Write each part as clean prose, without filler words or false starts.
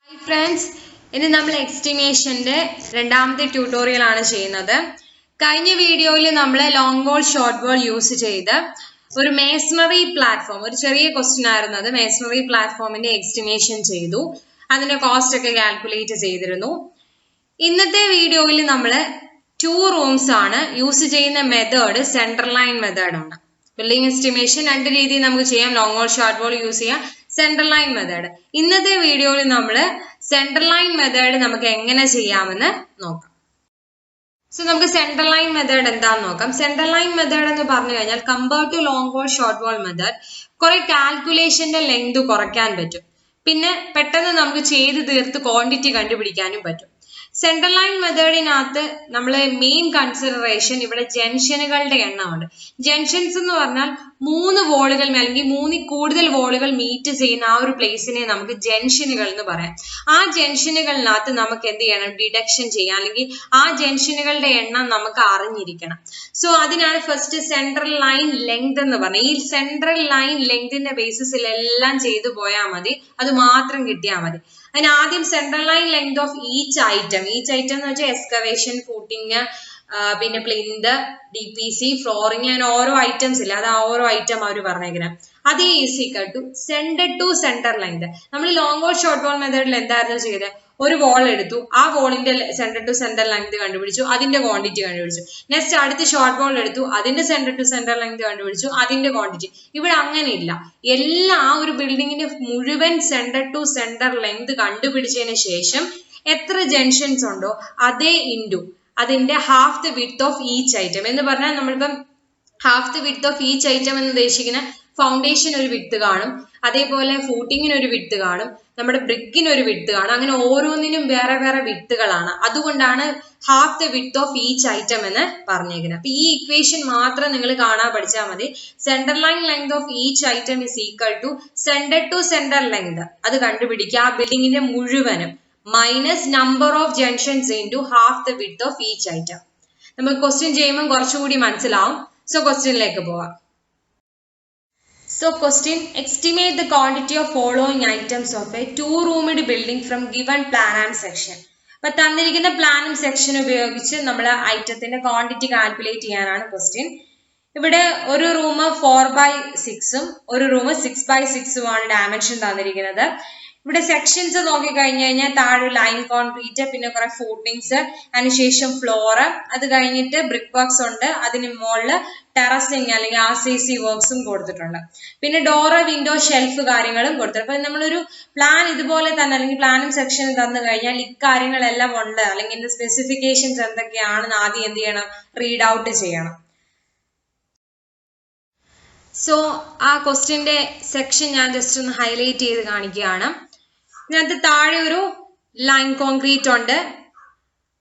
Hi friends, ഇന്ന് നമ്മൾ എസ്റ്റിമേഷന്റെ രണ്ടാമത്തെ ട്യൂട്ടോറിയൽ ആണ് ചെയ്യുന്നത്. കഴിഞ്ഞ വീഡിയോയിൽ നമ്മൾ long wall short wall use ചെയ്ത് ഒരു മേസണറി പ്ലാറ്റ്ഫോം, ഒരു ചെറിയ ക്വസ്റ്റ്യൻ ആയിരുന്നു അത്, മേസണറി പ്ലാറ്റ്ഫോമിന്റെ എസ്റ്റിമേഷൻ ചെയ്തു. അതിന്റെ കോസ്റ്റ് ഒക്കെ കാൽക്കുലേറ്റ് ചെയ്തിരുന്നു. ഇന്നത്തെ വീഡിയോയിൽ നമ്മൾ 2 റൂംസ് ആണ് യൂസ് ചെയ്യുന്ന മെത്തേഡ് സെൻട്രൽ ലൈൻ മെത്തേഡ് ആണ്. ബിൽഡിംഗ് എസ്റ്റിമേഷൻ രണ്ട് രീതിയിൽ നമുക്ക് ചെയ്യാം, long wall short wall use ചെയ്യാം, സെൻട്രൽ ലൈൻ മെത്തേഡ്. ഇന്നത്തെ വീഡിയോയിൽ നമ്മൾ സെൻട്രൽ ലൈൻ മെത്തേഡ് നമുക്ക് എങ്ങനെ ചെയ്യാമെന്ന് നോക്കാം. സോ നമുക്ക് സെൻട്രൽ ലൈൻ മെത്തേഡ് എന്താണെന്ന് നോക്കാം. സെൻട്രൽ ലൈൻ മെത്തേഡ് എന്ന് പറഞ്ഞു കഴിഞ്ഞാൽ compared to long wall short wall method കുറെ കാൽക്കുലേഷന്റെ ലെങ്ത് കുറയ്ക്കാൻ പറ്റും. പിന്നെ പെട്ടെന്ന് നമുക്ക് ചെയ്ത് തീർത്ത് ക്വാണ്ടിറ്റി കണ്ടുപിടിക്കാനും പറ്റും. സെൻട്രൽ ലൈൻ മെത്തേഡിനകത്ത് നമ്മൾ മെയിൻ കൺസിഡറേഷൻ ഇവിടെ ജംഗ്ഷനുകളുടെ എണ്ണമുണ്ട്. ജംഗ്ഷൻസ് എന്ന് പറഞ്ഞാൽ 3 വോളുകൾ അല്ലെങ്കിൽ 3 കൂടുതൽ വോളുകൾ മീറ്റ് ചെയ്യുന്ന ആ ഒരു പ്ലേസിനെ നമുക്ക് ജംഗ്ഷനുകൾ എന്ന് പറയാം. ആ ജംഗ്ഷനുകളിനകത്ത് നമുക്ക് എന്ത് ചെയ്യണം, ഡിഡക്ഷൻ ചെയ്യാം, അല്ലെങ്കിൽ ആ ജംഗ്ഷനുകളുടെ എണ്ണം നമുക്ക് അറിഞ്ഞിരിക്കണം. സോ അതിനാണ് ഫസ്റ്റ് സെൻട്രൽ ലൈൻ ലെങ്ത് എന്ന് പറഞ്ഞത്. ഈ സെൻട്രൽ ലൈൻ ലെങ്തിന്റെ ബേസിസിൽ എല്ലാം ചെയ്തു പോയാൽ മതി, അത് മാത്രം കിട്ടിയാൽ മതി. അതിന് ആദ്യം central line length of each item എന്ന് വെച്ചാൽ എക്സ്കവേഷൻ, ഫൂട്ടിങ്, പിന്നെ പ്ലിന്ത്, DPC, ഫ്ലോറിങ്, അങ്ങനെ ഓരോ ഐറ്റംസ് ഇല്ല, അത് ഓരോ ഐറ്റം അവർ പറഞ്ഞേക്കണം. അതേ is equal to centre to centre length. നമ്മൾ ലോങ് വോൾ ഷോർട്ട് വോൾ മെത്തേഡിൽ എന്തായിരുന്നു ചെയ്തത്, ഒരു വോൾ എടുത്തു, ആ വോളിന്റെ സെന്റർ ടു സെന്റർ ലെങ്ത് കണ്ടുപിടിച്ചു, അതിന്റെ ക്വാണ്ടിറ്റി കണ്ടുപിടിച്ചു. നെക്സ്റ്റ് അടുത്ത് ഷോർട്ട് വോൾ എടുത്തു, അതിന്റെ സെന്റർ ടു സെന്റർ ലെങ്ത് കണ്ടുപിടിച്ചു, അതിന്റെ ക്വാണ്ടിറ്റി. ഇവിടെ അങ്ങനെ ഇല്ല, എല്ലാ ആ ഒരു ബിൽഡിങ്ങിന്റെ മുഴുവൻ സെന്റർ ടു സെന്റർ ലെങ്ത് കണ്ടുപിടിച്ചതിന് ശേഷം എത്ര ജംഗ്ഷൻസ് ഉണ്ടോ അതേ ഇൻറ്റു അതിന്റെ half the width of each item എന്ന് പറഞ്ഞാൽ, നമ്മളിപ്പം half the width of each item എന്ന് ഉദ്ദേശിക്കുന്ന ഫൗണ്ടേഷൻ ഒരു വിഡ്ത്ത് കാണും, അതേപോലെ ഫൂട്ടിങ്ങിന് ഒരു വിഡ്ത്ത് കാണും, നമ്മുടെ ബ്രിക്കിന് ഒരു വിഡ്ത്ത് കാണും, അങ്ങനെ ഓരോന്നിനും വേറെ വേറെ വിഡ്ത്തുകളാണ്. അതുകൊണ്ടാണ് half the width of each item എന്ന് പറഞ്ഞേക്കുന്നത്. അപ്പൊ ഈ ഇക്വേഷൻ മാത്രം നിങ്ങൾ കാണാൻ പഠിച്ചാൽ മതി. Centre line length of each item is equal to centre to centre length, അത് കണ്ടുപിടിക്കുക ആ ബിൽഡിങ്ങിന്റെ മുഴുവനും, minus number of junctions into half the width of each item. നമുക്ക് ക്വസ്റ്റ്യൻ ചെയ്യുമ്പോൾ കുറച്ചുകൂടി മനസ്സിലാവും. സോ ക്വസ്റ്റ്യനിലേക്ക് പോവാം. So question, estimate the quantity of following items of a 2-roomed building from given plan and section. അപ്പൊ തന്നിരിക്കുന്ന പ്ലാനും സെക്ഷൻ ഉപയോഗിച്ച് നമ്മൾ ഐറ്റത്തിന്റെ ക്വാണ്ടിറ്റി കാൽക്കുലേറ്റ് ചെയ്യാനാണ് ക്വസ്റ്റ്യൻ. ഇവിടെ ഒരു റൂം 4x6 ഒരു റൂം 6x6 ആണ് ഡയമെൻഷൻ തന്നിരിക്കുന്നത്. ഇവിടെ സെക്ഷൻസ് നോക്കിക്കഴിഞ്ഞു കഴിഞ്ഞാൽ താഴെ ലൈൻ കോൺക്രീറ്റ്, പിന്നെ കുറെ ഫൂട്ടിങ്സ്, അതിനുശേഷം ഫ്ലോറ്, അത് കഴിഞ്ഞിട്ട് ബ്രിക്ക് വർക്ക്സ് ഉണ്ട്, അതിന് മുകളിൽ ടെറസിങ് അല്ലെങ്കിൽ RCC വർക്ക്സും കൊടുത്തിട്ടുണ്ട്. പിന്നെ ഡോറ്, വിൻഡോ, ഷെൽഫ് കാര്യങ്ങളും കൊടുത്തിട്ടുണ്ട്. അപ്പൊ നമ്മളൊരു പ്ലാൻ ഇതുപോലെ തന്നെ അല്ലെങ്കിൽ പ്ലാനും സെക്ഷനും തന്നു കഴിഞ്ഞാൽ ഇക്കാര്യങ്ങളെല്ലാം ഉണ്ട്, അല്ലെങ്കിൽ ഇതിന്റെ സ്പെസിഫിക്കേഷൻസ് എന്തൊക്കെയാണെന്ന് ആദ്യം എന്ത് ചെയ്യണം, റീഡ് ഔട്ട് ചെയ്യണം. സോ ആ ക്വസ്റ്റ്യന്റെ സെക്ഷൻ ഞാൻ ജസ്റ്റ് ഒന്ന് ഹൈലൈറ്റ് ചെയ്ത് കാണിക്കുകയാണ്. ഇതിനകത്ത് താഴെ ഒരു ലൈൻ കോൺക്രീറ്റ് ഉണ്ട്,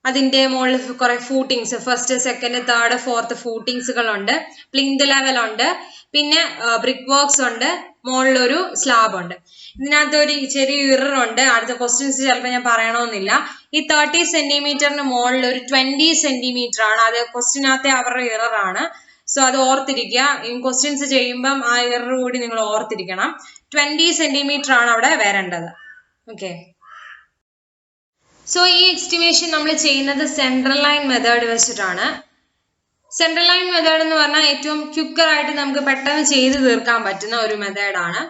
അതിന്റെ മുകളിൽ കുറെ footings, first, second, third, fourth ഫൂട്ടിങ്സുകളുണ്ട്, പ്ലിന്ത് ലെവൽ ഉണ്ട്, പിന്നെ ബ്രിക്ക് വർക്ക്സ് ഉണ്ട്, മുകളിലൊരു സ്ലാബ് ഉണ്ട്. ഇതിനകത്ത് ഒരു ചെറിയ ഇറർ ഉണ്ട്, അടുത്ത ക്വസ്റ്റ്യൻസ് ചിലപ്പോൾ ഞാൻ പറയണമെന്നില്ല. ഈ 30 സെന്റിമീറ്ററിന് മുകളിൽ ഒരു 20 സെന്റിമീറ്റർ ആണ്, അത് ക്വസ്റ്റ്യനകത്തെ അവരുടെ ഇറർ ആണ്. സോ അത് ഓർത്തിരിക്കുക, ക്വസ്റ്റ്യൻസ് ചെയ്യുമ്പം ആ ഇറർ കൂടി നിങ്ങൾ ഓർത്തിരിക്കണം. 20 സെന്റിമീറ്റർ ആണ് അവിടെ വരേണ്ടത്. ഓക്കെ, സോ ഈ എസ്റ്റിമേഷൻ നമ്മൾ ചെയ്യുന്നത് സെൻട്രൽ ലൈൻ മെത്തേഡ് വെച്ചിട്ടാണ്. സെൻട്രൽ ലൈൻ മെത്തേഡ് എന്ന് പറഞ്ഞാൽ ഏറ്റവും ക്വിക്കർ ആയിട്ട് നമുക്ക് പെട്ടെന്ന് ചെയ്ത് തീർക്കാൻ പറ്റുന്ന ഒരു മെത്തേഡാണ്.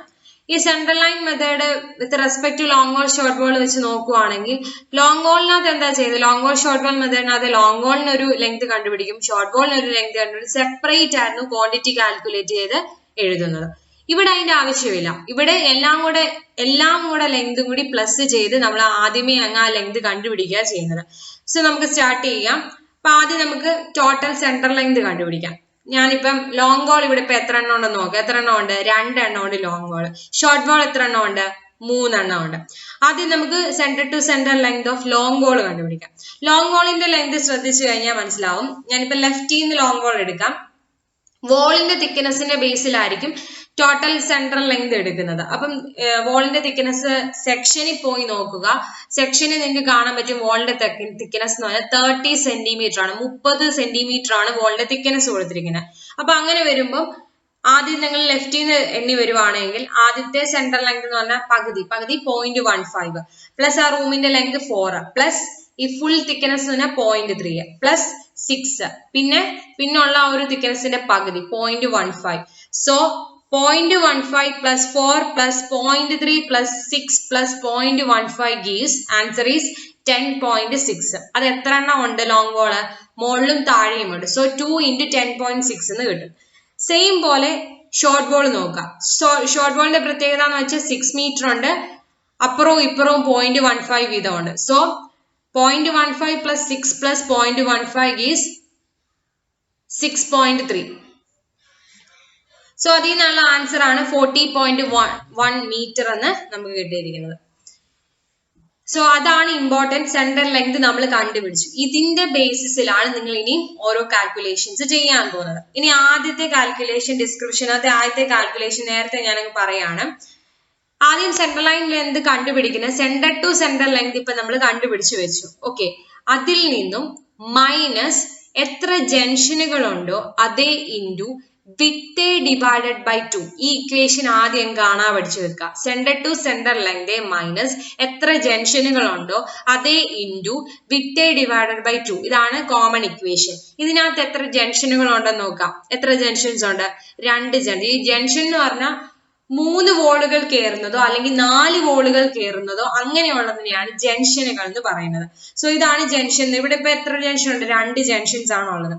ഈ central line method with respect to long wall short wall വെച്ച് നോക്കുവാണെങ്കിൽ, ലോങ് വോളിനകത്ത് എന്താ ചെയ്തത്, ലോങ് വോൾ ഷോർട്ട് വോൾ മെത്തേഡിനകത്ത് ലോങ് വോളിന് ഒരു ലെങ്ത് കണ്ടുപിടിക്കും, ഷോർട്ട് വോളിന് ഒരു ലെങ്ത് കണ്ടുപിടിക്കും, സെപ്പറേറ്റ് ആയിരുന്നു ക്വാണ്ടിറ്റി കാൽക്കുലേറ്റ് ചെയ്ത് എഴുതുന്നത്. ഇവിടെ അതിന്റെ ആവശ്യമില്ല, ഇവിടെ എല്ലാം കൂടെ ലെങ്ത് കൂടി പ്ലസ് ചെയ്ത് നമ്മൾ ആദ്യമേ അങ്ങ് ആ ലെങ്ത് കണ്ടുപിടിക്കുക ചെയ്യുന്നത്. സോ നമുക്ക് സ്റ്റാർട്ട് ചെയ്യാം. അപ്പൊ ആദ്യം നമുക്ക് ടോട്ടൽ സെന്റർ ലെങ്ത് കണ്ടുപിടിക്കാം. ഞാനിപ്പം ലോങ് വോൾ ഇവിടെ ഇപ്പൊ എത്ര എണ്ണം ഉണ്ടെന്ന് നോക്കാം. എത്ര എണ്ണം ഉണ്ട്, 2 എണ്ണം ഉണ്ട് ലോങ് വോൾ. ഷോർട്ട് വോൾ എത്ര എണ്ണം ഉണ്ട്, 3 എണ്ണം ഉണ്ട്. ആദ്യം നമുക്ക് centre to centre length of long wall കണ്ടുപിടിക്കാം. ലോങ് വോളിന്റെ ലെങ്ത് ശ്രദ്ധിച്ചു കഴിഞ്ഞാൽ മനസ്സിലാവും. ഞാനിപ്പോ ലെഫ്റ്റിൽ നിന്ന് ലോങ് വോൾ എടുക്കാം. വോളിന്റെ തിക്നെസിന്റെ ബേസിലായിരിക്കും ടോട്ടൽ സെൻട്രൽ ലെങ്ത് എടുക്കുന്നത്. അപ്പം വോളിന്റെ തിക്നെസ് സെക്ഷനിൽ പോയി നോക്കുക. സെക്ഷനിൽ നിങ്ങൾക്ക് കാണാൻ പറ്റും വോളിന്റെ തിക്നെസ് എന്ന് പറഞ്ഞാൽ 30 സെന്റിമീറ്റർ ആണ്, 30 സെന്റിമീറ്റർ ആണ് വോളിന്റെ തിക്നെസ് കൊടുത്തിരിക്കുന്നത്. അപ്പൊ അങ്ങനെ വരുമ്പോൾ ആദ്യം നിങ്ങൾ ലെഫ്റ്റിൽ നിന്ന് എണ്ണി വരുവാണെങ്കിൽ ആദ്യത്തെ സെന്റർ ലെങ്ത് എന്ന് പറഞ്ഞാൽ പകുതി 0.15 പ്ലസ് ആ റൂമിന്റെ ലെങ്ത് 4 പ്ലസ് ഈ ഫുൾ തിക്നെസ് എന്ന് പറഞ്ഞാൽ 0.3 പ്ലസ് 6 പിന്നുള്ള ആ ഒരു തിക്നെസിന്റെ പകുതി 0.15. So 0.15 plus 4 plus 0.3 plus 6 plus 0.15 gives answer is 10.6. അത് എത്ര എണ്ണം ഉണ്ട് ലോങ് വോള്? മുകളിലും താഴെയും ഉണ്ട്. സോ 2 into 10.6 എന്ന് കിട്ടും. സെയിം പോലെ ഷോർട്ട് ബോൾ നോക്കാം. ഷോർട്ട് ബോളിന്റെ പ്രത്യേകത എന്ന് വെച്ചാൽ 6 മീറ്റർ ഉണ്ട്, അപ്പുറവും ഇപ്പുറവും 0.15 വീതമുണ്ട്. So 0.15 plus 6 plus 0.15 is 6.3. So അതിൽ നിന്നുള്ള ആൻസർ ആണ് 40.1 മീറ്റർ എന്ന് നമുക്ക് കിട്ടിയിരിക്കുന്നത്. സോ അതാണ് ഇമ്പോർട്ടൻറ്റ്. സെന്റർ ലെങ്ത് നമ്മൾ കണ്ടുപിടിച്ചു. ഇതിന്റെ ബേസിസിലാണ് നിങ്ങൾ ഇനി ഓരോ കാൽക്കുലേഷൻസ് ചെയ്യാൻ പോകുന്നത്. ഇനി ആദ്യത്തെ കാൽക്കുലേഷൻ ഡിസ്ക്രിപ്ഷനകത്തെ ആദ്യത്തെ കാൽക്കുലേഷൻ നേരത്തെ ഞാനങ്ങ് പറയാണ്. ആദ്യം സെന്റർ ലൈൻ ലെങ്ത് കണ്ടുപിടിക്കുന്നത് സെന്റർ ടു സെന്റർ ലെങ്ത് ഇപ്പൊ നമ്മൾ കണ്ടുപിടിച്ചു വെച്ചു. ഓക്കെ, അതിൽ നിന്നും മൈനസ് എത്ര ജംഗ്ഷനുകളുണ്ടോ അതേ ഇൻറ്റു വിത്ത് ഡിവൈഡഡ് ബൈ 2. ഈ ഇക്വേഷൻ ആദ്യം കാണാൻ പഠിച്ചു വെക്കുക. Centre to centre length minus എത്ര ജംഗ്ഷനുകളുണ്ടോ അതേ ഇൻറ്റു വിത്ത് ഡിവൈഡഡ് ബൈ 2. ഇതാണ് കോമൺ ഇക്വേഷൻ. ഇതിനകത്ത് എത്ര ജംഗ്ഷനുകൾ ഉണ്ടെന്ന് നോക്കാം. എത്ര ജംഗ്ഷൻസ് ഉണ്ട്? 2 ജംഗ്ഷൻ. ഈ ജംഗ്ഷൻ എന്ന് പറഞ്ഞാൽ 3 വോളുകൾ കയറുന്നതോ അല്ലെങ്കിൽ 4 വോളുകൾ കയറുന്നതോ അങ്ങനെയുള്ളതിനെയാണ് ജംഗ്ഷനുകൾ എന്ന് പറയുന്നത്. സോ ഇതാണ് ജംഗ്ഷൻ. ഇവിടെ ഇപ്പൊ എത്ര ജംഗ്ഷൻ ഉണ്ട്? 2 ജംഗ്ഷൻസ് ആണ് ഉള്ളത്.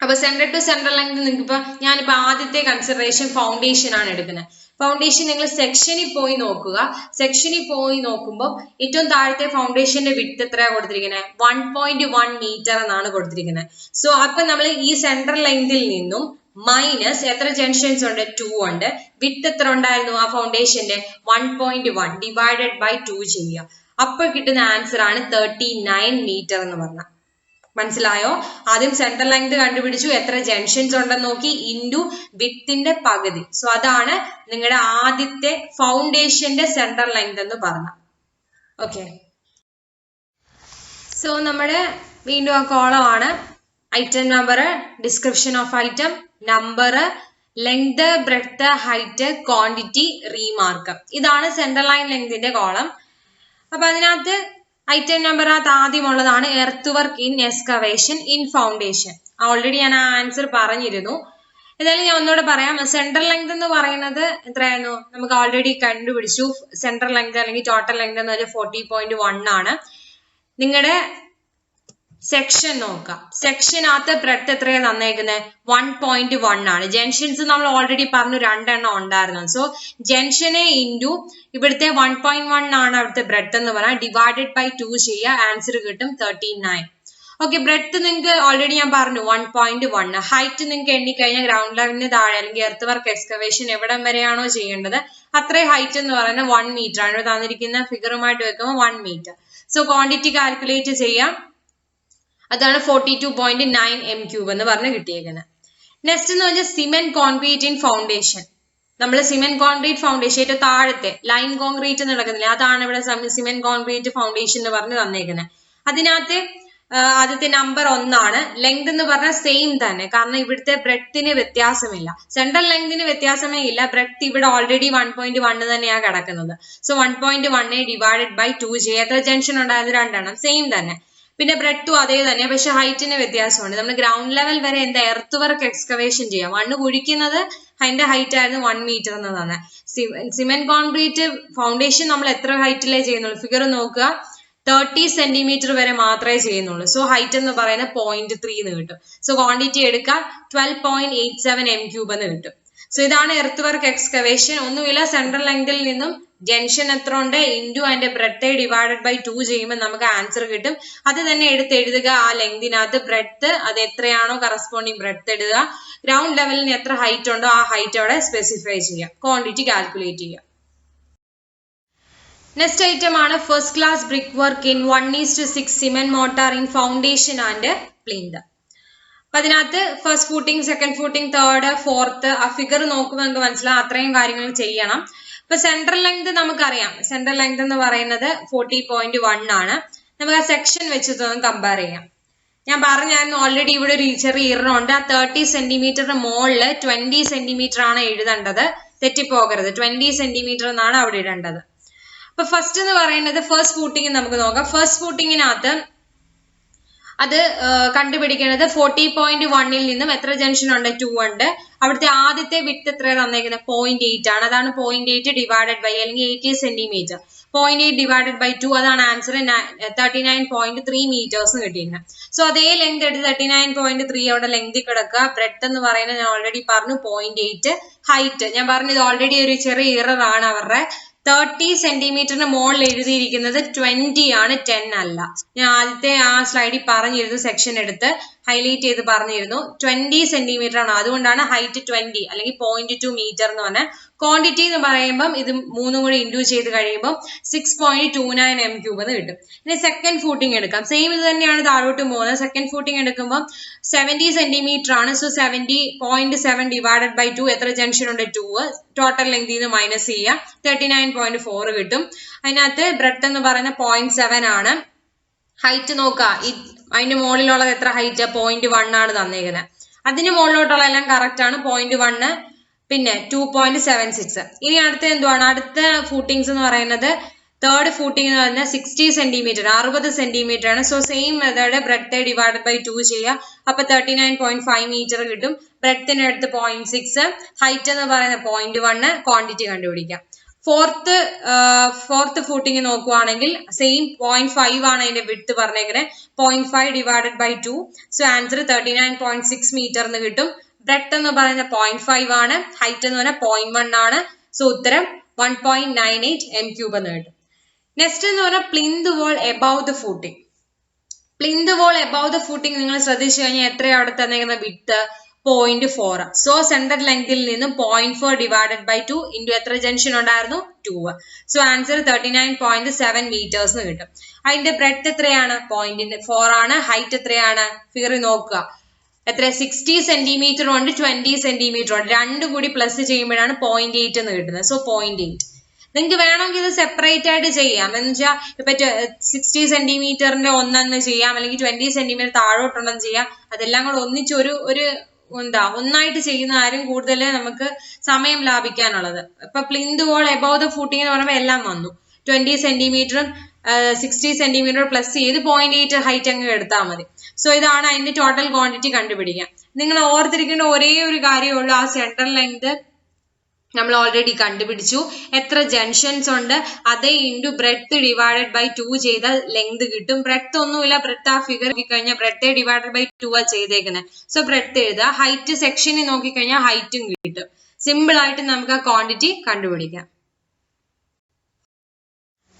അപ്പൊ സെന്റർ ടു സെന്റർ ലെങ്ത് നിങ്ങൾക്ക് ഞാനിപ്പോ ആദ്യത്തെ കൺസിഡറേഷൻ ഫൗണ്ടേഷൻ ആണ് എടുക്കുന്നത്. ഫൗണ്ടേഷൻ നിങ്ങൾ സെക്ഷനിൽ പോയി നോക്കുക. സെക്ഷനിൽ പോയി നോക്കുമ്പോൾ ഏറ്റവും താഴത്തെ ഫൗണ്ടേഷന്റെ വിഡ്ത് എത്രയാ കൊടുത്തിരിക്കുന്നത്? 1.1 മീറ്റർ എന്നാണ് കൊടുത്തിരിക്കുന്നത്. സോ അപ്പൊ നമ്മൾ ഈ സെന്റർ ലെങ്തിൽ നിന്നും മൈനസ് എത്ര ജംഗ്ഷൻസ് ഉണ്ട്? 2 ഉണ്ട്. വിഡ്ത് എത്ര ഉണ്ടായിരുന്നു ആ ഫൗണ്ടേഷന്റെ? 1.1 ഡിവൈഡഡ് ബൈ 2 ചെയ്യുക. അപ്പൊ കിട്ടുന്ന ആൻസർ ആണ് 39 മീറ്റർ എന്ന് പറഞ്ഞാൽ. മനസ്സിലായോ? ആദ്യം സെന്റർ ലെങ്ത് കണ്ടുപിടിച്ചു, എത്ര ജംഗ്ഷൻസ് ഉണ്ടെന്ന് നോക്കി, ഇൻറ്റു വിത്തിന്റെ പകുതി. സോ അതാണ് നിങ്ങളുടെ ആദ്യത്തെ ഫൗണ്ടേഷന്റെ സെന്റർ ലെങ്ത് എന്ന് പറഞ്ഞ. ഓക്കെ, സോ നമ്മുടെ വീണ്ടും ആ കോളം ആണ്. Item number, description of item, number, length, breadth, height, quantity, remark. ഇതാണ് സെന്റർ ലൈൻ ലെങ്തിന്റെ കോളം. അപ്പൊ അതിനകത്ത് ഐറ്റം നമ്പറിനകത്ത് ആദ്യമുള്ളതാണ് earth work in excavation in foundation. Already ഞാൻ ആ ആൻസർ പറഞ്ഞിരുന്നു. ഏതായാലും ഞാൻ ഒന്നുകൂടെ പറയാം. സെന്റർ ലെങ്ത് എന്ന് പറയുന്നത് എത്രയായിരുന്നു? നമുക്ക് ഓൾറെഡി കണ്ടുപിടിച്ചു. സെന്റർ ലെങ്ത് അല്ലെങ്കിൽ ടോട്ടൽ ലെങ്ത് എന്ന് പറഞ്ഞാൽ 40.1 ആണ്. നിങ്ങളുടെ സെക്ഷൻ നോക്കാം. സെക്ഷനകത്ത് ബ്രെഡ്ത്ത് എത്രയാണ് തന്നേക്കുന്നത്? 1.1 ആണ്. ജംഗ്ഷൻസ് നമ്മൾ ഓൾറെഡി പറഞ്ഞു 2 എണ്ണം ഉണ്ടായിരുന്നു. സോ ജംഗ്ഷനെ ഇൻറ്റു ഇവിടുത്തെ 1.1 ആണ് അവിടുത്തെ ബ്രെഡ്ത്ത് എന്ന് പറഞ്ഞാൽ ഡിവൈഡഡ് ബൈ 2 ചെയ്യുക. ആൻസർ കിട്ടും 39. ഓക്കെ, ബ്രെഡ്ത്ത് നിങ്ങൾക്ക് ഓൾറെഡി ഞാൻ പറഞ്ഞു 1.1. ഹൈറ്റ് നിങ്ങൾക്ക് എണ്ണിക്കഴിഞ്ഞാൽ ഗ്രൗണ്ട് ലെവലിന് താഴെ അല്ലെങ്കിൽ എർത്ത് വർക്ക് എക്സ്കവേഷൻ എവിടം വരെയാണോ ചെയ്യേണ്ടത് അത്രയും ഹൈറ്റ് എന്ന് പറയുന്നത് 1 മീറ്റർ ആണ്. ഇവിടെ തന്നിരിക്കുന്ന ഫിഗറുമായിട്ട് വെക്കുമ്പോൾ 1 മീറ്റർ. സോ ക്വാണ്ടിറ്റി കാൽക്കുലേറ്റ് ചെയ്യാം. അതാണ് 42.9 m³ എന്ന് പറഞ്ഞ് കിട്ടിയേക്കുന്നത്. നെക്സ്റ്റ് എന്ന് പറഞ്ഞാൽ സിമെന്റ് കോൺക്രീറ്റ് ഇൻ ഫൗണ്ടേഷൻ. നമ്മൾ സിമെന്റ് കോൺക്രീറ്റ് ഫൗണ്ടേഷൻ ഏറ്റവും താഴത്തെ ലൈൻ കോൺക്രീറ്റ് നടക്കുന്നില്ല, അതാണ് ഇവിടെ സിമെന്റ് കോൺക്രീറ്റ് ഫൗണ്ടേഷൻ എന്ന് പറഞ്ഞ് തന്നേക്കുന്നത്. അതിനകത്ത് ആദ്യത്തെ നമ്പർ 1 ആണ്. ലെങ്ത് എന്ന് പറഞ്ഞാൽ സെയിം തന്നെ, കാരണം ഇവിടുത്തെ ബ്രെഡ്ത്തിന് വ്യത്യാസമില്ല. സെൻട്രൽ ലെങ്തിന് വ്യത്യാസമേ ഇല്ല. ബ്രെഡ്ത്ത് ഇവിടെ ഓൾറെഡി 1.1 തന്നെയാണ് കിടക്കുന്നത്. സോ 1.1 ഡിവൈഡഡ് ബൈ 2 ചെയ്യുക. എത്ര ജംഗ്ഷൻ ഉണ്ടായത്? 2 എണ്ണം. സെയിം തന്നെ. പിന്നെ ബ്രെഡ്ത്തും അതേ തന്നെ, പക്ഷെ ഹൈറ്റിന് വ്യത്യാസമുണ്ട്. നമ്മൾ ഗ്രൗണ്ട് ലെവൽ വരെ എന്താ എർത്ത് വർക്ക് എക്സ്കവേഷൻ ചെയ്യാം. മണ്ണ് കുഴിക്കുന്നത് അതിന്റെ ഹൈറ്റ് ആയിരുന്നു 1 മീറ്റർ എന്ന് തന്നെ. സിമെന്റ് കോൺക്രീറ്റ് ഫൗണ്ടേഷൻ നമ്മൾ എത്ര ഹൈറ്റിലേ ചെയ്യുന്നുള്ളൂ? ഫിഗർ നോക്കുക, 30 സെന്റിമീറ്റർ വരെ മാത്രമേ ചെയ്യുന്നുള്ളൂ. സോ ഹൈറ്റ് എന്ന് പറയുന്നത് 0.3 എന്ന് കിട്ടും. സോ ക്വാണ്ടിറ്റി എടുക്കുക, 12.87 m³ എന്ന് കിട്ടും. സോ ഇതാണ് എർത്ത് വർക്ക് എക്സ്കവേഷൻ. ഒന്നുമില്ല, സെൻട്രൽ ലെങ്തിൽ നിന്നും ജംഗ്ഷൻ എത്ര ഉണ്ട് ഇൻറ്റു അതിന്റെ ബ്രെഡ്ത്ത് ഡിവൈഡഡ് ബൈ 2 ചെയ്യുമ്പോൾ നമുക്ക് ആൻസർ കിട്ടും. അത് തന്നെ എടുത്ത് എഴുതുക. ആ ലെങ്തിനകത്ത് ബ്രെഡ്ത്ത് അത് എത്രയാണോ കറസ്പോണ്ടിങ് ബ്രെഡ്ത്ത് എഴുതുക. ഗ്രൗണ്ട് ലെവലിന് എത്ര ഹൈറ്റ് ഉണ്ടോ ആ ഹൈറ്റ് അവിടെ സ്പെസിഫൈ ചെയ്യാം. ക്വാണ്ടിറ്റി കാൽക്കുലേറ്റ് ചെയ്യാം. നെക്സ്റ്റ് ഐറ്റം ആണ് first class brick work in 1:6 cement motor in foundation and plinth. അപ്പൊ അതിനകത്ത് first footing, second footing, third, fourth, ആ ഫിഗർ നോക്കുമ്പോൾ നമുക്ക് മനസ്സിലാവും അത്രയും കാര്യങ്ങൾ ചെയ്യണം. ഇപ്പൊ സെൻട്രൽ ലെങ്ത് നമുക്കറിയാം. സെൻട്രൽ ലെങ്ത് എന്ന് പറയുന്നത് 40.1 ആണ്. നമുക്ക് ആ സെക്ഷൻ വെച്ചിട്ട് കമ്പയർ ചെയ്യാം. ഞാൻ പറഞ്ഞായിരുന്നു ഓൾറെഡി ഇവിടെ ഒരു ചെറിയ ഇററുണ്ട്. ആ 30 സെന്റിമീറ്ററിന് മുകളില് 20 സെന്റിമീറ്റർ ആണ് എഴുതേണ്ടത്. തെറ്റിപ്പോകരുത്. 20 സെന്റിമീറ്റർ എന്നാണ് അവിടെ ഇടേണ്ടത്. അപ്പൊ ഫസ്റ്റ് എന്ന് പറയുന്നത് ഫസ്റ്റ് ഫൂട്ടിങ് നമുക്ക് നോക്കാം. ഫസ്റ്റ് ഫൂട്ടിങ്ങിനകത്ത് അത് കണ്ടുപിടിക്കുന്നത് 40.1 നിന്നും എത്ര ജംഗ്ഷൻ ഉണ്ട്? 2 ഉണ്ട്. അവിടുത്തെ ആദ്യത്തെ വിഡ്ത്ത് എത്ര തന്നേക്കുന്നത്? 0.8 ആണ്. അതാണ് 0.8 ഡിവൈഡഡ് ബൈ അല്ലെങ്കിൽ 80 സെന്റിമീറ്റർ. 0.8 ഡിവൈഡഡ് ബൈ 2 അതാണ് ആൻസർ. 39.3 മീറ്റേഴ്സ് കിട്ടിയിരുന്നത്. സോ അതേ ലെങ്ത് എടുത്ത് 39.3 അവിടെ ലെങ്ത് കിടക്കുക. ബ്രെഡ്ത്ത് എന്ന് പറയുന്നത് ഞാൻ ഓൾറെഡി പറഞ്ഞു 0.8. ഹൈറ്റ് ഞാൻ പറഞ്ഞത് ഓൾറെഡി ഒരു ചെറിയ ഇറർ ആണ് അവരുടെ. 30 സെന്റിമീറ്ററിന് മുകളിൽ എഴുതിയിരിക്കുന്നത് 20 ആണ്, 10 അല്ല. ഞാൻ ആദ്യത്തെ ആ സ്ലൈഡിൽ പറഞ്ഞിരുന്നു, സെക്ഷൻ എടുത്ത് ഹൈലൈറ്റ് ചെയ്ത് പറഞ്ഞിരുന്നു 20 സെന്റിമീറ്റർ ആണ്. അതുകൊണ്ടാണ് ഹൈറ്റ് 20 അല്ലെങ്കിൽ 0.2 മീറ്റർ എന്ന് പറഞ്ഞാൽ. ക്വാണ്ടിറ്റി എന്ന് പറയുമ്പം ഇത് മൂന്നും കൂടി ഇൻഡ്യൂ ചെയ്ത് കഴിയുമ്പോൾ 6.29 m³ എന്ന് കിട്ടും. ഇനി സെക്കൻഡ് ഫൂട്ടിങ് എടുക്കാം. സെയിം ഇത് തന്നെയാണ് താഴോട്ട് പോകുന്നത്. സെക്കൻഡ് ഫൂട്ടിങ് എടുക്കുമ്പോൾ 70 സെന്റിമീറ്റർ ആണ്. സോ 70.7 ഡിവൈഡഡ് ബൈ 2 എത്ര ജംഗ്ഷൻ ഉണ്ട്? 2. ടോട്ടൽ ലെങ്തിൽ നിന്ന് മൈനസ് ചെയ്യുക 39.4 കിട്ടും. അതിനകത്ത് ബ്രെഡ്ത്ത് എന്ന് പറയുന്നത് 0.7 ആണ്. ഹൈറ്റ് നോക്കുക, അതിന്റെ മുകളിലുള്ളത് എത്ര ഹൈറ്റ്? 0.1 ആണ് തന്നേക്കുന്നത്. അതിന് മുകളിലോട്ടുള്ള എല്ലാം കറക്റ്റ് ആണ്. 0.1 പിന്നെ 2.76. ഇനി അടുത്ത എന്തുവാണ്? അടുത്ത ഫൂട്ടിങ്സ് എന്ന് പറയുന്നത് തേർഡ് ഫൂട്ടിംഗ് എന്ന് പറഞ്ഞാൽ 60 സെന്റിമീറ്റർ 60 സെന്റിമീറ്റർ ആണ്. So same method breadth divided by 2 ചെയ്യുക. അപ്പൊ 39.5 മീറ്റർ കിട്ടും. ബ്രെഡ്ത്തിന് അടുത്ത് 0.6, ഹൈറ്റ് എന്ന് പറയുന്നത് 0.1, ക്വാണ്ടിറ്റി കണ്ടുപിടിക്കാം. ഫോർത്ത് ഫൂട്ടിങ് നോക്കുവാണെങ്കിൽ സെയിം 0.5 ആണ് അതിന്റെ വിഡ്ത്ത് പറഞ്ഞേക്കുന്നത്. 0.5 divided by 2. So answer 39.6 metre എന്ന് കിട്ടും. ബ്രെഡ്ത്ത് എന്ന് പറയുന്നത് 0.5 ആണ്. ഹൈറ്റ് എന്ന് പറഞ്ഞാൽ 0.1 ആണ്. സോ ഉത്തരം 1.98 m³ എന്ന് കിട്ടും. നെക്സ്റ്റ് എന്ന് പറഞ്ഞാൽ plinth wall above the footing. Plinth wall above the footing നിങ്ങൾ ശ്രദ്ധിച്ചു കഴിഞ്ഞാൽ എത്രയാണ് അവിടെ തന്നേക്കുന്ന വിഡ്ത്ത്? 0.4. സോ സെന്റർ ലെങ്തിൽ നിന്നും 0.4 ഡിവൈഡഡ് ബൈ 2 ഇൻറ്റു എത്ര ജംഗ്ഷൻ ഉണ്ടായിരുന്നു? 2. സോ ആൻസർ 39.7 മീറ്റേഴ്സ് എന്ന് കിട്ടും. അതിന്റെ ബ്രെഡ്ത്ത് എത്രയാണ്? 0.4 ആണ്. ഹൈറ്റ് എത്രയാണ്? ഫിഗർ നോക്കുക. എത്ര? 60 സെന്റിമീറ്റർ ഉണ്ട്, 20 സെന്റിമീറ്റർ ഉണ്ട്. രണ്ടും കൂടി പ്ലസ് ചെയ്യുമ്പോഴാണ് 0.8 എന്ന് കിട്ടുന്നത്. സോ 0.8. നിങ്ങൾക്ക് വേണമെങ്കിൽ ഇത് സെപ്പറേറ്റ് ആയിട്ട് ചെയ്യാം. എന്ന് വെച്ചാൽ ഇപ്പൊ 60 സെന്റിമീറ്ററിന്റെ ഒന്നെന്ന് ചെയ്യാം, അല്ലെങ്കിൽ 20 സെന്റിമീറ്റർ താഴോട്ടുണ്ടെന്ന് ചെയ്യാം. അതെല്ലാം കൂടെ ഒന്നിച്ച് ഒരു ഒന്നായിട്ട് ചെയ്യുന്ന ആരും കൂടുതൽ നമുക്ക് സമയം ലാഭിക്കാനുള്ളത്. ഇപ്പൊ plinth wall above the footing എന്ന് പറയുമ്പോൾ എല്ലാം വന്നു. 20 സെന്റിമീറ്ററും 60 സെന്റിമീറ്റർ പ്ലസ് ചെയ്ത് 0.8 ഹൈറ്റ് അങ്ങ് എടുത്താൽ മതി. സോ ഇതാണ് അതിന്റെ ടോട്ടൽ ക്വാണ്ടിറ്റി കണ്ടുപിടിക്കാം. നിങ്ങൾ ഓർത്തിരിക്കേണ്ട ഒരേ ഒരു കാര്യമുള്ളൂ, ആ സെൻട്രൽ ലെങ്ത് നമ്മൾ ഓൾറെഡി കണ്ടുപിടിച്ചു. എത്ര ജംഗ്ഷൻസ് ഉണ്ട് അതേ ഇൻറ്റു ബ്രെഡ്ത്ത് ഡിവൈഡഡ് ബൈ 2 ചെയ്താൽ ലെങ്ത് കിട്ടും. ബ്രെഡ്ത്ത് ഒന്നുമില്ല, ബ്രെഡ്ത്ത് ആ ഫിഗർ നോക്കിക്കഴിഞ്ഞാൽ ബ്രെഡ്ത്ത് ഡിവൈഡഡ് ബൈ 2 ആ ചെയ്തേക്കുന്നത്. സോ ബ്രെഡ്ത്ത് എഴുതുക. ഹൈറ്റ് സെക്ഷനിൽ നോക്കിക്കഴിഞ്ഞാൽ ഹൈറ്റും കിട്ടും. സിമ്പിൾ ആയിട്ട് നമുക്ക് ആ ക്വാണ്ടിറ്റി കണ്ടുപിടിക്കാം.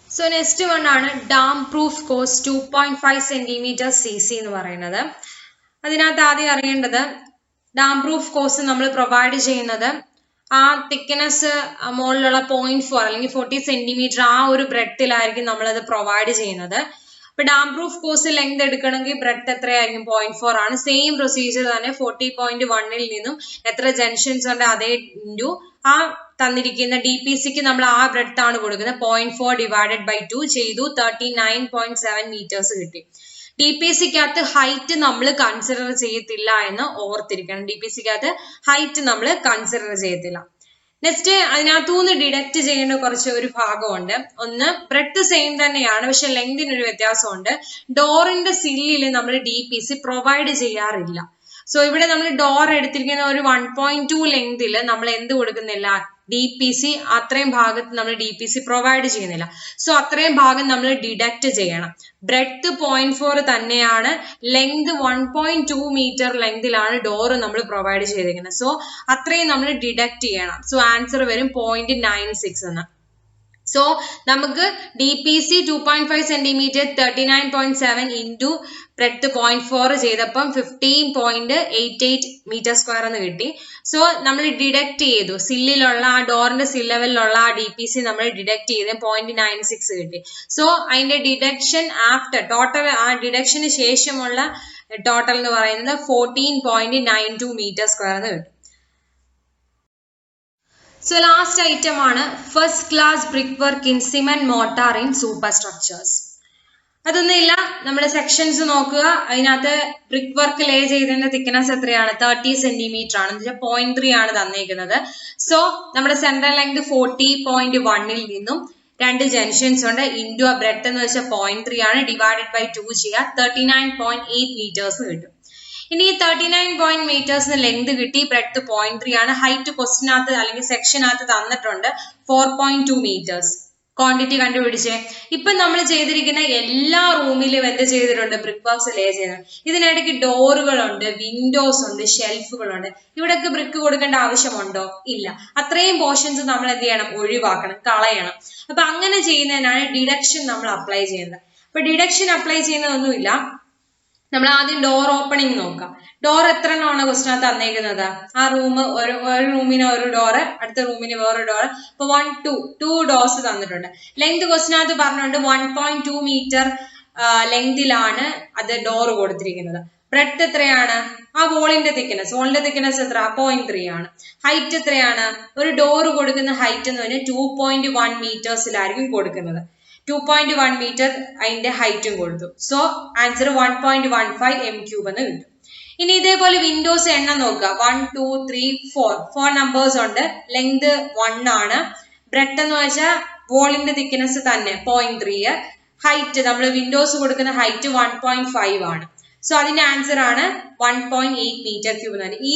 സോ നെക്സ്റ്റ് വൺ ആണ് dam proof course 2.5 centimetre CC എന്ന് പറയുന്നത്. അതിനകത്ത് ആദ്യം അറിയേണ്ടത് ഡാം പ്രൂഫ് കോഴ്സ് നമ്മൾ പ്രൊവൈഡ് ചെയ്യുന്നത് ആ തിക്നെസ് മുകളിലുള്ള 0.4 അല്ലെങ്കിൽ 40 സെന്റിമീറ്റർ ആ ഒരു ബ്രെഡ്ത്തിലായിരിക്കും നമ്മളത് പ്രൊവൈഡ് ചെയ്യുന്നത്. അപ്പൊ ഡാം പ്രൂഫ് കോഴ്സ് ലെങ്ത് എടുക്കണമെങ്കിൽ ബ്രെഡ്ത്ത് എത്രയായിരിക്കും? 0.4 ആണ്. സെയിം പ്രൊസീജിയർ തന്നെ 40.1 നിന്നും എത്ര ജംഗ്ഷൻസ് ഉണ്ട് അതേ ഇൻറ്റു ആ തന്നിരിക്കുന്ന DPCക്ക് നമ്മൾ ആ ബ്രെഡ്ത്ത് ആണ് കൊടുക്കുന്നത്. 0.4 ഡിവൈഡഡ് ബൈ 2 ചെയ്തു 39.7 മീറ്റേഴ്സ് കിട്ടി. DPCക്കകത്ത് ഹൈറ്റ് നമ്മൾ കൺസിഡർ ചെയ്യത്തില്ല എന്ന് ഓർത്തിരിക്കണം. DPCക്കകത്ത് ഹൈറ്റ് നമ്മൾ കൺസിഡർ ചെയ്യത്തില്ല. നെക്സ്റ്റ് അതിനകത്തുനിന്ന് ഡിഡക്ട് ചെയ്യേണ്ട കുറച്ച് ഒരു ഭാഗമുണ്ട്. ഒന്ന് ബ്രെഡ്ത്ത് സെയിം തന്നെയാണ്, പക്ഷെ ലെങ്തിന് ഒരു വ്യത്യാസമുണ്ട്. ഡോറിന്റെ സില്ലിൽ നമ്മൾ DPC പ്രൊവൈഡ് ചെയ്യാറില്ല. സോ ഇവിടെ നമ്മൾ ഡോർ എടുത്തിരിക്കുന്ന ഒരു 1.2 ലെങ്തിൽ നമ്മൾ എന്ത് കൊടുക്കുന്നില്ല? DPC അത്രയും ഭാഗത്ത് നമ്മൾ DPC പ്രൊവൈഡ് ചെയ്യുന്നില്ല. സോ അത്രയും ഭാഗം നമ്മൾ ഡിഡക്ട് ചെയ്യണം. ബ്രെഡ്ത്ത് 0.4 തന്നെയാണ്, ലെങ്ത് 1.2 മീറ്റർ ലെങ്തിലാണ് ഡോർ നമ്മൾ പ്രൊവൈഡ് ചെയ്തിരിക്കുന്നത്. സോ അത്രയും നമ്മൾ ഡിഡക്ട് ചെയ്യണം. സോ ആൻസർ വരും 0.96 എന്ന്. സോ നമുക്ക് DPC 2.5 സെന്റിമീറ്റർ 39.7 ഇൻറ്റു ബ്രെഡ്ത്ത് 0.4 ചെയ്തപ്പം 15.88 മീറ്റർ സ്ക്വയർ എന്ന് കിട്ടി. സോ നമ്മൾ ഡിഡക്ട് ചെയ്തു, സില്ലിലുള്ള ആ ഡോറിന്റെ സിൽ ലെവലിലുള്ള ആ DPC നമ്മൾ ഡിഡക്ട് ചെയ്ത് 0.96 കിട്ടി. സോ അതിന്റെ ഡിഡക്ഷൻ ആഫ്റ്റർ ടോട്ടൽ, ആ ഡിഡക്ഷന് ശേഷമുള്ള ടോട്ടൽ എന്ന് പറയുന്നത് 14.92 മീറ്റർ സ്ക്വയർ എന്ന് കിട്ടും. So last item ആണ് first class brick work in cement mortar in super structures. അതൊന്നുമില്ല, നമ്മുടെ സെക്ഷൻസ് നോക്കുക. അതിനകത്ത് ബ്രിക്ക് വർക്ക് ലേ ചെയ്തതിന്റെ തിക്നെസ് എത്രയാണ്? 30 സെന്റിമീറ്റർ ആണ്. എന്ന് വെച്ചാൽ 0.3 ആണ് തന്നേക്കുന്നത്. സോ നമ്മുടെ സെൻട്രൽ ലെങ്ത് 40.1 നിന്നും 2 ജംഗ്ഷൻസ് ഉണ്ട്. ഇൻറ്റു ആ ബ്രെഡ് എന്ന് വെച്ചാൽ 0.3 ആണ്. ഡിവൈഡഡ് ബൈ 2 ചെയ്യുക, 39.8 മീറ്റേഴ്സ് കിട്ടും. ഇനി 39 മീറ്റേഴ്സിന് ലെങ്ത് കിട്ടി, ബ്രെഡ്ത്ത് 0.3 ആണ്. ഹൈറ്റ് ക്വസ്റ്റിനകത്ത് അല്ലെങ്കിൽ സെക്ഷനകത്ത് തന്നിട്ടുണ്ട് 4.2 മീറ്റേഴ്സ്. ക്വാണ്ടിറ്റി കണ്ടുപിടിച്ചേ. ഇപ്പൊ നമ്മൾ ചെയ്തിരിക്കുന്ന എല്ലാ റൂമിലും എന്ത് ചെയ്തിട്ടുണ്ട്? ബ്രിക്ക് വർക്ക്സ് ലേ ചെയ്തിട്ടുണ്ട്. ഇതിനിടയ്ക്ക് ഡോറുകളുണ്ട്, വിൻഡോസ് ഉണ്ട്, ഷെൽഫുകളുണ്ട്. ഇവിടെയൊക്കെ ബ്രിക്ക് കൊടുക്കേണ്ട ആവശ്യമുണ്ടോ? ഇല്ല. അത്രയും പോർഷൻസ് നമ്മൾ എന്ത് ചെയ്യണം? ഒഴിവാക്കണം, കളയണം. അപ്പൊ അങ്ങനെ ചെയ്യുന്നതിനാണ് ഡിഡക്ഷൻ നമ്മൾ അപ്ലൈ ചെയ്യുന്നത്. അപ്പൊ ഡിഡക്ഷൻ അപ്ലൈ ചെയ്യുന്നതൊന്നുമില്ല. നമ്മൾ ആദ്യം ഡോർ ഓപ്പണിംഗ് നോക്കാം. ഡോർ എത്ര എണ്ണമാണ് ക്വസ്റ്റിനകത്ത് തന്നേക്കുന്നത്? ആ ഒരു റൂമിന് ഒരു ഡോറ്, അടുത്ത റൂമിന് വേറൊരു ഡോറ്. ഇപ്പൊ 2 ഡോർസ് തന്നിട്ടുണ്ട്. ലെങ്ത് ക്വസ്റ്റിനകത്ത് പറഞ്ഞിട്ടുണ്ട് 1.2 മീറ്റർ ലെങ്തിലാണ് അത് ഡോർ കൊടുത്തിരിക്കുന്നത്. ബ്രെഡ്ത്ത് എത്രയാണ്? ആ വോളിന്റെ തിക്നെസ് എത്ര? 0.3 ആണ്. ഹൈറ്റ് എത്രയാണ്? ഒരു ഡോർ കൊടുക്കുന്ന ഹൈറ്റ് എന്ന് പറഞ്ഞാൽ 2.1 മീറ്റേഴ്സിലായിരിക്കും കൊടുക്കുന്നത്. 2.1 മീറ്റർ അതിന്റെ ഹൈറ്റും കൊടുത്തു. സോ ആൻസർ 1.15 m³ എന്ന് കിട്ടും. ഇനി ഇതേപോലെ വിൻഡോസ് എണ്ണം നോക്കുക. 1 2 3 4 നമ്പേഴ്സ് ഉണ്ട്. ലെങ്ത് 1 ആണ്. ബ്രെഡ് എന്ന് വെച്ചാൽ വോളിന്റെ തിക്നെസ് തന്നെ 0.3. ഹൈറ്റ് നമ്മൾ വിൻഡോസ് കൊടുക്കുന്ന ഹൈറ്റ് 1.5 ആണ്. സോ അതിന്റെ ആൻസർ ആണ് 1.8 m³ എന്നാണ്. ഈ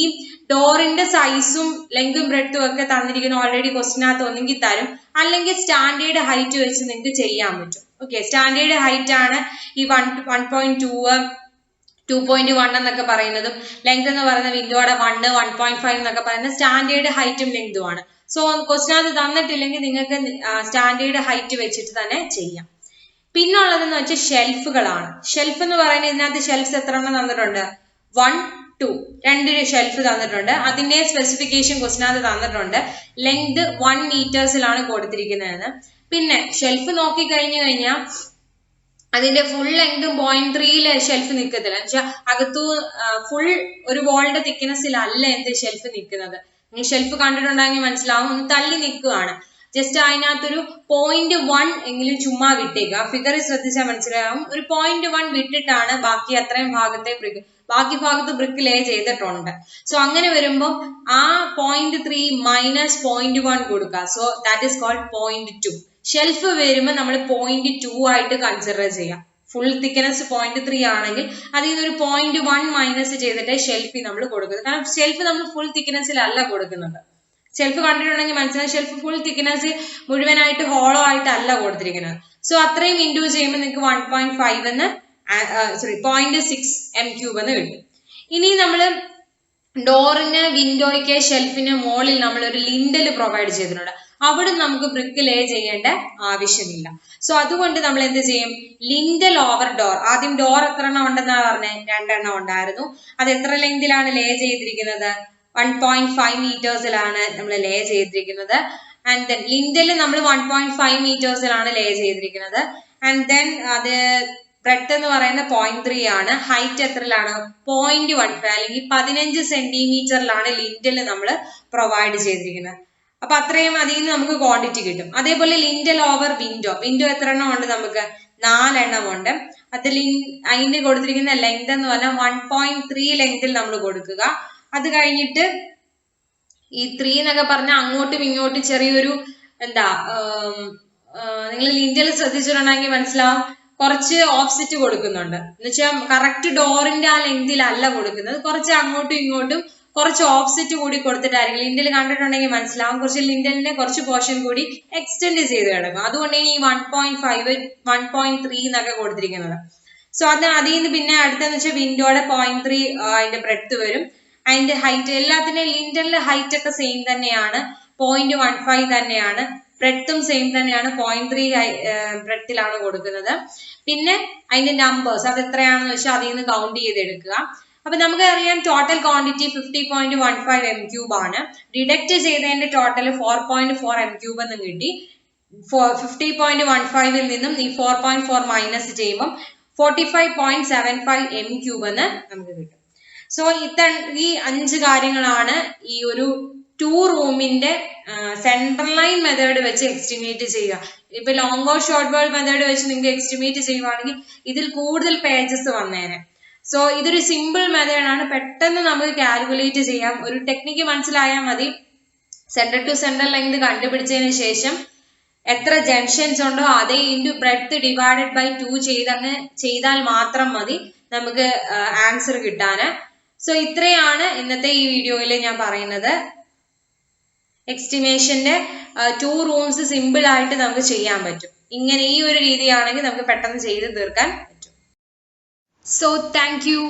ഡോറിന്റെ സൈസും ലെങ്തും ബ്രെഡ്ത്തും ഒക്കെ തന്നിരിക്കുന്ന ഓൾറെഡി ക്വസ്റ്റിനകത്ത് ഒന്നെങ്കിൽ തരും, അല്ലെങ്കിൽ സ്റ്റാൻഡേർഡ് ഹൈറ്റ് വെച്ച് നിങ്ങൾക്ക് ചെയ്യാൻ പറ്റും. ഓക്കെ, സ്റ്റാൻഡേർഡ് ഹൈറ്റ് ആണ് ഈ 1.2 2.1 എന്നൊക്കെ പറയുന്നതും, ലെങ്ത് എന്ന് പറയുന്ന വിൻഡോയുടെ 1 1.5 എന്നൊക്കെ പറയുന്നത് സ്റ്റാൻഡേർഡ് ഹൈറ്റും ലെങ്തും ആണ്. സോ ക്വസ്റ്റിനകത്ത് തന്നിട്ടില്ലെങ്കിൽ നിങ്ങൾക്ക് സ്റ്റാൻഡേർഡ് ഹൈറ്റ് വെച്ചിട്ട് തന്നെ ചെയ്യാം. പിന്നുള്ളതെന്ന് വെച്ചാൽ ഷെൽഫുകളാണ്. ഷെൽഫ് എന്ന് പറയുന്നത് ഇതിനകത്ത് ഷെൽഫ്സ് എത്ര എണ്ണം തന്നിട്ടുണ്ട്? 1 2 2 ഷെൽഫ് തന്നിട്ടുണ്ട്. അതിന്റെ സ്പെസിഫിക്കേഷൻ ക്വസ്റ്റിനകത്ത് തന്നിട്ടുണ്ട്. ലെങ്ത് 1 മീറ്റേഴ്സിലാണ് കൊടുത്തിരിക്കുന്നതെന്ന്. പിന്നെ ഷെൽഫ് നോക്കി കഴിഞ്ഞാൽ അതിന്റെ ഫുൾ ലെങ്തും 0.3 ഷെൽഫ് നിൽക്കത്തില്ല. എന്നുവെച്ചാൽ അകത്തു ഫുൾ ഒരു വോളിന്റെ തിക്നെസ്സിലല്ല എന്ത് ഷെൽഫ് നിൽക്കുന്നത്. നിങ്ങൾ ഷെൽഫ് കണ്ടിട്ടുണ്ടെങ്കിൽ മനസ്സിലാവും, ഒന്ന് തള്ളി നിൽക്കുകയാണ്. ജസ്റ്റ് അതിനകത്തൊരു 0.1 എങ്കിലും ചുമ്മാ വിട്ടേക്കുക. ഫിഗർ ശ്രദ്ധിച്ചാൽ മനസ്സിലാവും. ഒരു 0.1 വിട്ടിട്ടാണ് ബാക്കി അത്രയും ബാക്കി ഭാഗത്ത് ബ്രിക്ക് ലേ ചെയ്തിട്ടുണ്ട്. സോ അങ്ങനെ വരുമ്പോൾ ആ 0.3 മൈനസ് 0.1 കൊടുക്കുക. So that is called 0.2. Shelf വരുമ്പോൾ നമ്മൾ 0.2 ആയിട്ട് കൺസിഡർ ചെയ്യാം. ഫുൾ തിക്നെസ് 0.3 ആണെങ്കിൽ അതിൽ നിന്ന് ഒരു 0.1 മൈനസ് ചെയ്തിട്ട് ഷെൽഫിൽ നമ്മൾ കൊടുക്കുന്നത്. കാരണം ഷെൽഫ് നമ്മൾ ഫുൾ തിക്നെസ്സിലല്ല കൊടുക്കുന്നത്. ഷെൽഫ് കണ്ടിട്ടുണ്ടെങ്കിൽ മനസ്സിലായി, ഷെൽഫ് ഫുൾ തിക്നെസ് മുഴുവനായിട്ട് ഹോളോ ആയിട്ടല്ല കൊടുത്തിരിക്കുന്നത്. സോ അത്രയും ഇൻഡ്യൂ ചെയ്യുമ്പോൾ നിങ്ങൾക്ക് 1.5 എന്ന് 0.6 m³ എന്ന് കിട്ടും. ഇനി നമ്മൾ ഡോറിന്, വിൻഡോയ്ക്ക്, ഷെൽഫിന് മുകളിൽ നമ്മൾ ഒരു ലിൻഡൽ പ്രൊവൈഡ് ചെയ്തിട്ടുണ്ട്. അവിടെ നമുക്ക് ബ്രിക്ക് ലേ ചെയ്യേണ്ട ആവശ്യമില്ല. സോ അതുകൊണ്ട് നമ്മൾ എന്ത് ചെയ്യും? Lintel over door. ആദ്യം ഡോർ എത്ര എണ്ണം ഉണ്ടെന്നാ പറഞ്ഞത്? 2 എണ്ണം ഉണ്ടായിരുന്നു. അത് എത്ര ലെങ്തിലാണ് ലേ ചെയ്തിരിക്കുന്നത്? 1.5 മീറ്റേഴ്സിലാണ് നമ്മൾ ലേ ചെയ്തിരിക്കുന്നത്. ആൻഡ് ദെൻ ലിൻഡൽ നമ്മൾ 1.5 മീറ്റേഴ്സിലാണ് ലേ ചെയ്തിരിക്കുന്നത്. ആൻഡ് ദെൻ അത് ബ്രെഡ് എന്ന് പറയുന്നത് 0.3 ആണ്. ഹൈറ്റ് എത്രയിലാണ്? 0.15 അല്ലെങ്കിൽ 15 സെന്റിമീറ്ററിലാണ് ലിൻഡൽ നമ്മൾ പ്രൊവൈഡ് ചെയ്തിരിക്കുന്നത്. അപ്പൊ അത്രയും അതിൽ നിന്ന് നമുക്ക് ക്വാണ്ടിറ്റി കിട്ടും. അതേപോലെ ലിൻഡൽ ഓവർ വിൻഡോ. വിൻഡോ എത്ര എണ്ണം ഉണ്ട്? നമുക്ക് 4 എണ്ണം ഉണ്ട്. അത് അതിന് കൊടുത്തിരിക്കുന്ന ലെങ്ത് എന്ന് പറഞ്ഞാൽ 1.3 ലെങ്തിൽ നമ്മൾ കൊടുക്കുക. അത് കഴിഞ്ഞിട്ട് ഈ 3 എന്നൊക്കെ പറഞ്ഞാൽ അങ്ങോട്ടും ഇങ്ങോട്ടും ചെറിയൊരു നിങ്ങൾ ലിൻഡൽ ശ്രദ്ധിച്ചിട്ടുണ്ടെങ്കിൽ മനസ്സിലാവും, കുറച്ച് ഓഫ്സെറ്റ് കൊടുക്കുന്നുണ്ട്. എന്നുവെച്ചാൽ കറക്റ്റ് ഡോറിന്റെ ആ ലെങ്തിലല്ല കൊടുക്കുന്നത്, കുറച്ച് അങ്ങോട്ടും ഇങ്ങോട്ടും കുറച്ച് ഓഫ്സെറ്റ് കൂടി കൊടുത്തിട്ടായിരിക്കും. ലിൻഡൽ കണ്ടിട്ടുണ്ടെങ്കിൽ മനസ്സിലാവും, കുറച്ച് ലിൻഡലിന്റെ കുറച്ച് പോർഷൻ കൂടി എക്സ്റ്റെൻഡ് ചെയ്ത് കിടക്കും. അതുകൊണ്ടാണ് ഈ 1.5 1.3 എന്നൊക്കെ കൊടുത്തിരിക്കുന്നത്. സോ അതിൽ നിന്ന് പിന്നെ അടുത്തെന്ന് വെച്ചാൽ വിൻഡോയുടെ 0.3 അതിന്റെ ബ്രെഡ്ത്ത് വരും. അതിന്റെ ഹൈറ്റ് എല്ലാത്തിന്റെയും ലിൻഡലിന്റെ ഹൈറ്റ് ഒക്കെ സെയിം തന്നെയാണ്, 0.15 തന്നെയാണ്. ബ്രെഡ്ത്തും സെയിം തന്നെയാണ്, 0.3 ബ്രെഡ്ത്തിലാണ് കൊടുക്കുന്നത്. പിന്നെ അതിന്റെ നമ്പേഴ്സ് അത് എത്രയാണെന്ന് വെച്ചാൽ അതിൽ നിന്ന് കൗണ്ട് ചെയ്തെടുക്കുക. അപ്പൊ നമുക്ക് അറിയാം ടോട്ടൽ ക്വാണ്ടിറ്റി 50.15 m³ ആണ്. ഡിഡക്ട് ചെയ്തതിന്റെ ടോട്ടൽ 4.4 m³ എന്ന് കിട്ടി. 50.15 നിന്നും ഈ 4.4 മൈനസ് ചെയ്യുമ്പോൾ 45.75 m³ എന്ന് നമുക്ക് കിട്ടും. സോ ഈ 5 കാര്യങ്ങളാണ് ഈ ഒരു 2 റൂമിന്റെ സെൻട്രൽ ലൈൻ മെത്തേഡ് വെച്ച് എസ്റ്റിമേറ്റ് ചെയ്യുക. ഇപ്പൊ ലോങ് ഓർ ഷോർട്ട് വേൾ മെത്തേഡ് വെച്ച് നിങ്ങൾക്ക് എസ്റ്റിമേറ്റ് ചെയ്യുവാണെങ്കിൽ ഇതിൽ കൂടുതൽ പേജസ് വന്നേനെ. സോ ഇതൊരു സിമ്പിൾ മെത്തേഡാണ്, പെട്ടെന്ന് നമുക്ക് കാൽക്കുലേറ്റ് ചെയ്യാം. ഒരു ടെക്നിക്ക് മനസ്സിലായാൽ മതി. സെന്റർ ടു സെന്റർ ലെങ്ത് കണ്ടുപിടിച്ചതിന് ശേഷം എത്ര ജംഗ്ഷൻസ് ഉണ്ടോ അതേ ഇൻറ്റു ബ്രെഡ്ത്ത് ഡിവൈഡഡ് ബൈ 2 ചെയ്താൽ മാത്രം മതി നമുക്ക് ആൻസർ കിട്ടാന്. സോ ഇത്രയാണ് ഇന്നത്തെ ഈ വീഡിയോയിൽ ഞാൻ പറയുന്നത്. എസ്റ്റിമേഷന്റെ 2 റൂംസ് സിമ്പിൾ ആയിട്ട് നമുക്ക് ചെയ്യാൻ പറ്റും. ഇങ്ങനെ ഈ ഒരു രീതിയാണെങ്കിൽ നമുക്ക് പെട്ടെന്ന് ചെയ്ത് തീർക്കാൻ പറ്റും. So thank you.